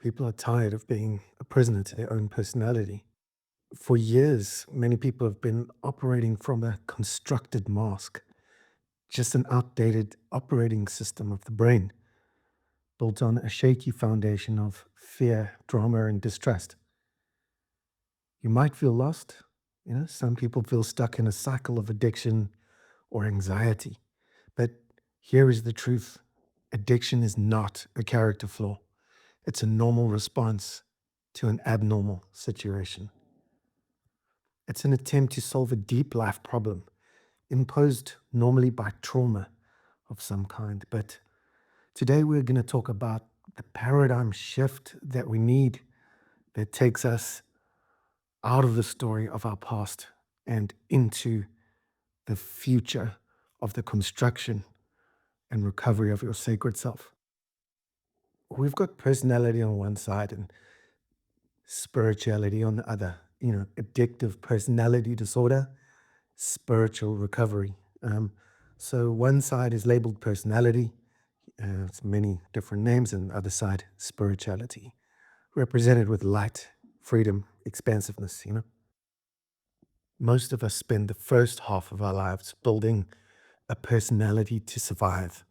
People are tired of being a prisoner to their own personality. For years, many people have been operating from a constructed mask, just an outdated operating system of the brain, built on a shaky foundation of fear, drama, and distrust. You might feel lost. Some people feel stuck in a cycle of addiction or anxiety. But here is the truth: addiction is not a character flaw, it's a normal response to an abnormal situation. It's an attempt to solve a deep life problem imposed normally by trauma of some kind. But today we're going to talk about the paradigm shift that we need that takes us out of the story of our past and into the future of the construction and recovery of your sacred self. We've got personality on one side and spirituality on the other. Addictive personality disorder, spiritual recovery. So one side is labeled personality, it's many different names, and the other side, spirituality, represented with light, freedom, expansiveness. Most of us spend the first half of our lives building a personality to survive.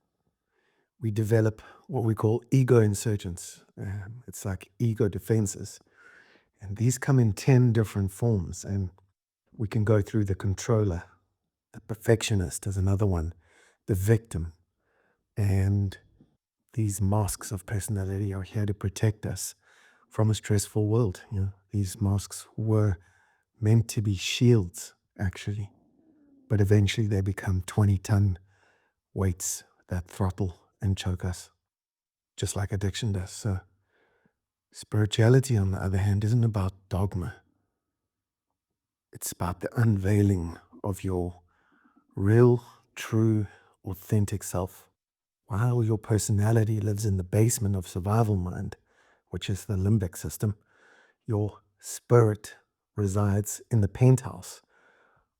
We develop what we call ego insurgents. It's like ego defenses. And these come in 10 different forms. And we can go through the controller, the perfectionist is another one, the victim. And these masks of personality are here to protect us from a stressful world. These masks were meant to be shields, actually, but eventually they become 20-ton weights that throttle and choke us, just like addiction does. So, spirituality, on the other hand, isn't about dogma. It's about the unveiling of your real, true, authentic self. While your personality lives in the basement of survival mind, which is the limbic system, your spirit resides in the penthouse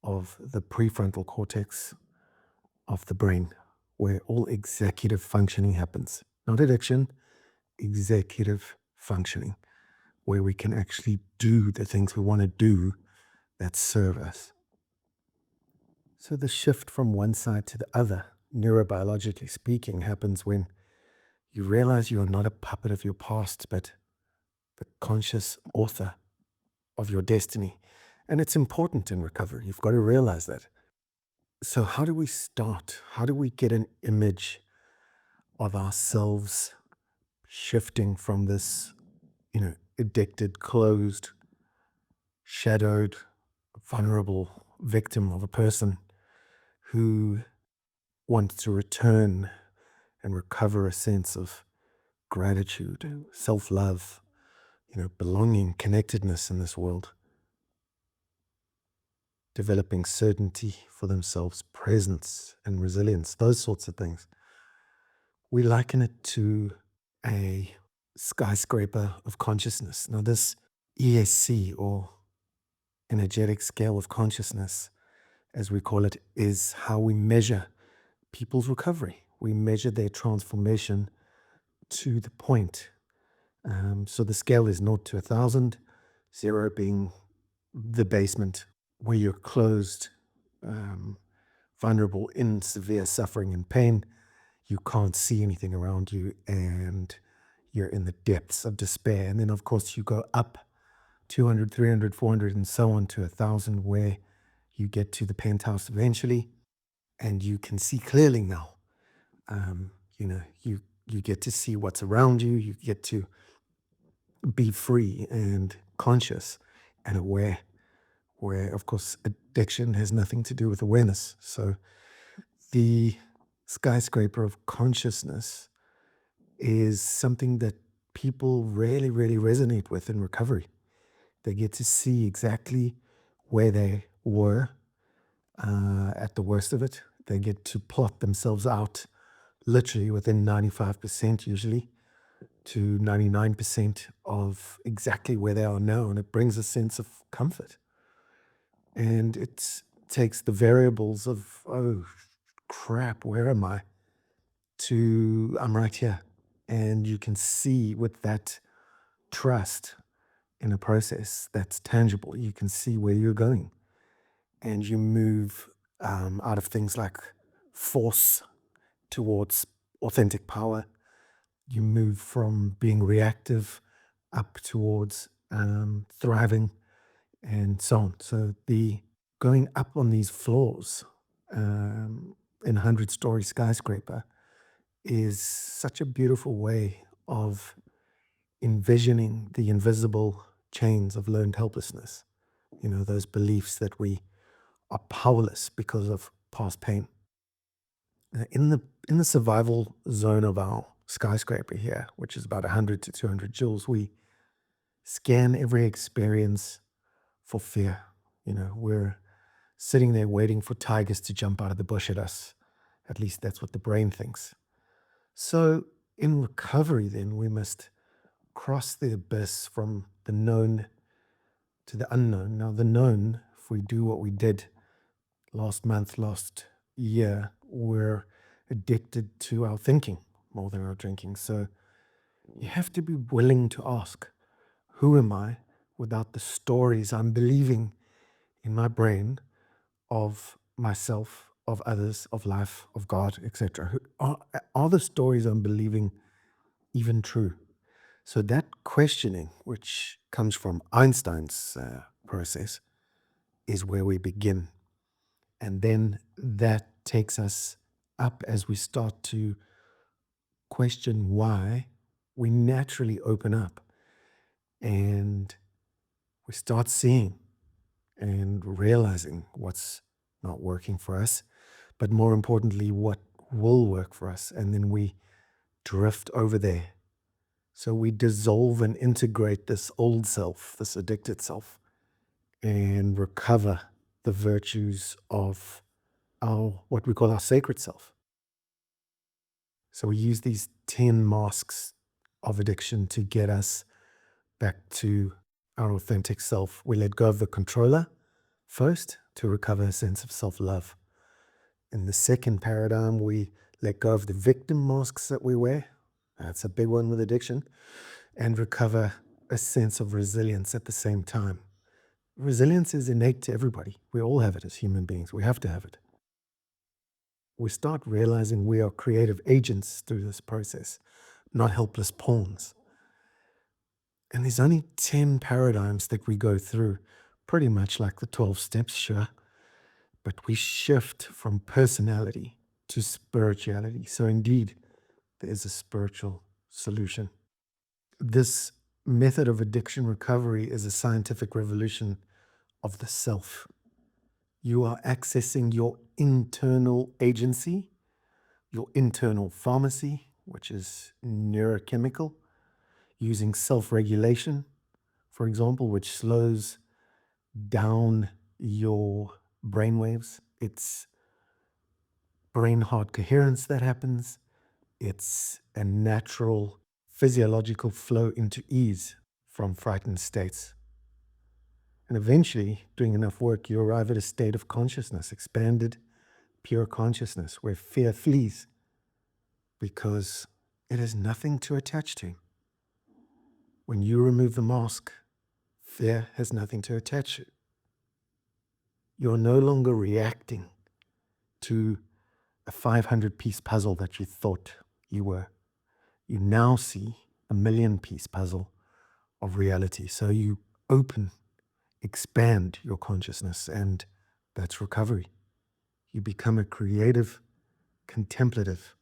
of the prefrontal cortex of the brain, where all executive functioning happens. Not addiction, executive functioning, where we can actually do the things we want to do that serve us. So the shift from one side to the other, neurobiologically speaking, happens when you realize you are not a puppet of your past, but the conscious author of your destiny. And it's important in recovery. You've got to realize that. So, how do we start? How do we get an image of ourselves shifting from this, addicted, closed, shadowed, vulnerable victim of a person who wants to return and recover a sense of gratitude, self love, belonging, connectedness in this world, developing certainty for themselves, presence and resilience, those sorts of things. We liken it to a skyscraper of consciousness. Now, this ESC, or energetic scale of consciousness, as we call it, is how we measure people's recovery. We measure their transformation to the point. So the scale is 0 to 1,000, 0 being the basement where you're closed, um, vulnerable, in severe suffering and pain. You can't see anything around you and you're in the depths of despair. And then, of course, you go up 200, 300, 400, and so on to 1,000, where you get to the penthouse eventually and you can see clearly now. You get to see what's around you. You get to be free and conscious and aware, where, of course, addiction has nothing to do with awareness. So the skyscraper of consciousness is something that people really, really resonate with in recovery. They get to see exactly where they were at the worst of it. They get to plot themselves out literally within 95%, usually, to 99% of exactly where they are now. And it brings a sense of comfort. And it takes the variables of, oh, crap, where am I? To, I'm right here. And you can see with that trust in a process that's tangible. You can see where you're going, and you move out of things like force towards authentic power. You move from being reactive up towards thriving, and so on. So the going up on these floors in a 100-story skyscraper is such a beautiful way of envisioning the invisible chains of learned helplessness. You know, those beliefs that we are powerless because of past pain. In the survival zone of our skyscraper here, which is about 100 to 200 joules, we scan every experience for fear. You know, we're sitting there waiting for tigers to jump out of the bush at us. At least that's what the brain thinks. So in recovery, then we must cross the abyss from the known to the unknown. Now, the known, if we do what we did last month, last year, we're addicted to our thinking more than our drinking. So you have to be willing to ask, who am I without the stories I'm believing in my brain of myself, of others, of life, of God, etc.? Are the stories I'm believing even true? So that questioning, which comes from Einstein's process, is where we begin. And then that takes us up as we start to question why. We naturally open up and we start seeing and realizing what's not working for us, but more importantly, what will work for us. And then we drift over there. So we dissolve and integrate this old self, this addicted self, and recover the virtues of our, what we call our sacred self. So we use these 10 masks of addiction to get us back to our authentic self. We let go of the controller first to recover a sense of self-love. In the second paradigm, we let go of the victim masks that we wear. That's a big one with addiction. And recover a sense of resilience at the same time. Resilience is innate to everybody. We all have it as human beings. We have to have it. We start realizing we are creative agents through this process, not helpless pawns. And there's only 10 paradigms that we go through, pretty much like the 12 steps, sure. But we shift from personality to spirituality. So indeed, there is a spiritual solution. This method of addiction recovery is a scientific revolution of the self. You are accessing your internal agency, your internal pharmacy, which is neurochemical, using self-regulation, for example, which slows down your brainwaves. It's brain-heart coherence that happens. It's a natural physiological flow into ease from frightened states. And eventually, doing enough work, you arrive at a state of consciousness, expanded, pure consciousness, where fear flees because it has nothing to attach to. When you remove the mask, fear has nothing to attach to. You're no longer reacting to a 500-piece puzzle that you thought you were. You now see a 1,000,000-piece puzzle of reality. So you open, expand your consciousness, and that's recovery. You become a creative, contemplative,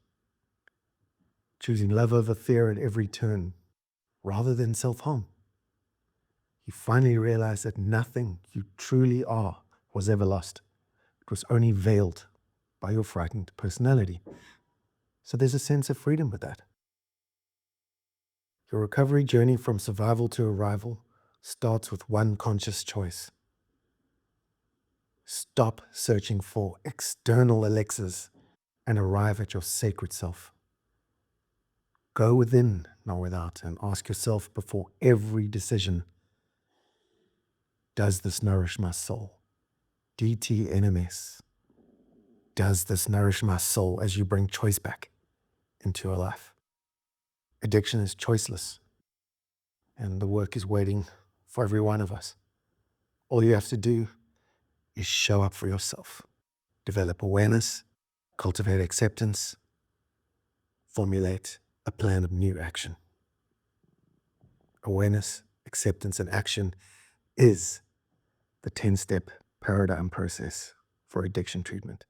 choosing love over fear at every turn, rather than self-harm. You finally realize that nothing you truly are was ever lost. It was only veiled by your frightened personality. So there's a sense of freedom with that. Your recovery journey from survival to arrival starts with one conscious choice. Stop searching for external elixirs and arrive at your sacred self. Go within, not without, and ask yourself before every decision, does this nourish my soul? DTNMS. Does this nourish my soul as you bring choice back into your life? Addiction is choiceless. and the work is waiting for every one of us. All you have to do is show up for yourself, develop awareness, cultivate acceptance, formulate a plan of new action. Awareness, acceptance, and action is the 10-step paradigm process for addiction treatment.